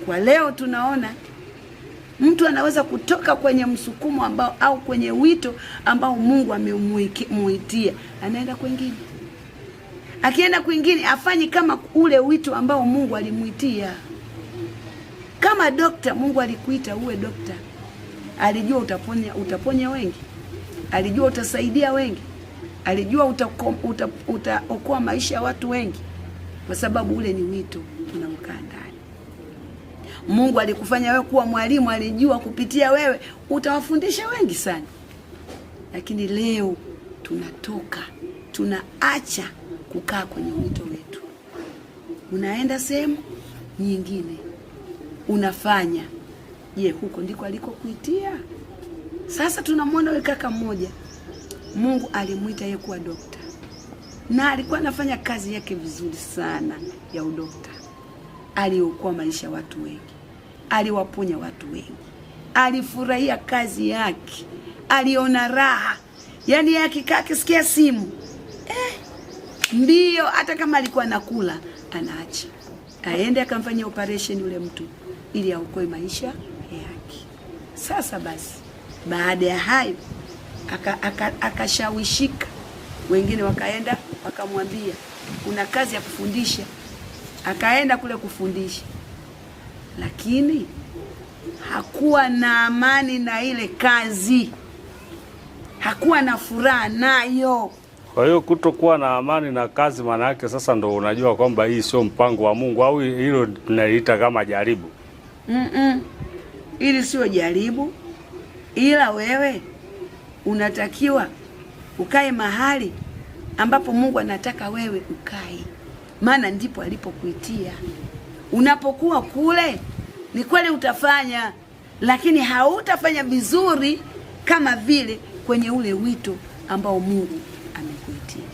Kwa leo tunaona mtu anaweza kutoka kwenye msukumo ambao au kwenye wito ambao Mungu amemuitia, anaenda kwingine. Akienda kwingine afanyi kama ule wito ambao Mungu alimuitia. Kama dokta, Mungu alikuita uwe dokta. Alijua utaponya wengi. Alijua utasaidia wengi. Alijua utaokoa maisha ya watu wengi. Kwa sababu ule ni wito tunaokaa ndani. Mungu alikufanya wewe kuwa mwalimu, alijua kupitia wewe utawafundisha wengi sana. Lakini leo tunaacha kukaa kwenye wito wetu. Unaenda sehemu nyingine. Unafanya. Je, huko ndiko alikokuitia? Sasa tunamwona yule kaka mmoja. Mungu alimuita yeye kuwa dokta. Na alikuwa anafanya kazi yake vizuri sana ya udokta. Aliokoa maisha watu wengi. Aliwaponya watu wengi. Alifurahia kazi yake. Aliona raha. Yaani yeye akikaa akisikia simu, ndio hata kama alikuwa anakula, anaacha. Aende akamfanyia operation yule mtu ili aokoe maisha yake. Sasa basi, baada ya hayo akashawishika. Wengine wakaenda wakamwambia kuna kazi ya kufundisha. Akaenda kule kufundisha. Lakini hakuwa na amani na ile kazi. Hakuwa na furaha nayo. Kwa hiyo kutokuwa na amani na kazi, maana yake sasa ndo unajua kwamba hii sio mpango wa Mungu, au hilo tunaliita kama jaribu? Ili sio jaribu, ila wewe unatakiwa ukae mahali ambapo Mungu anataka wewe ukae. Maana ndipo alipokuitia. Unapokuwa kule, ni kweli utafanya, lakini hautafanya vizuri kama vile kwenye ule wito ambao Mungu amekuitia.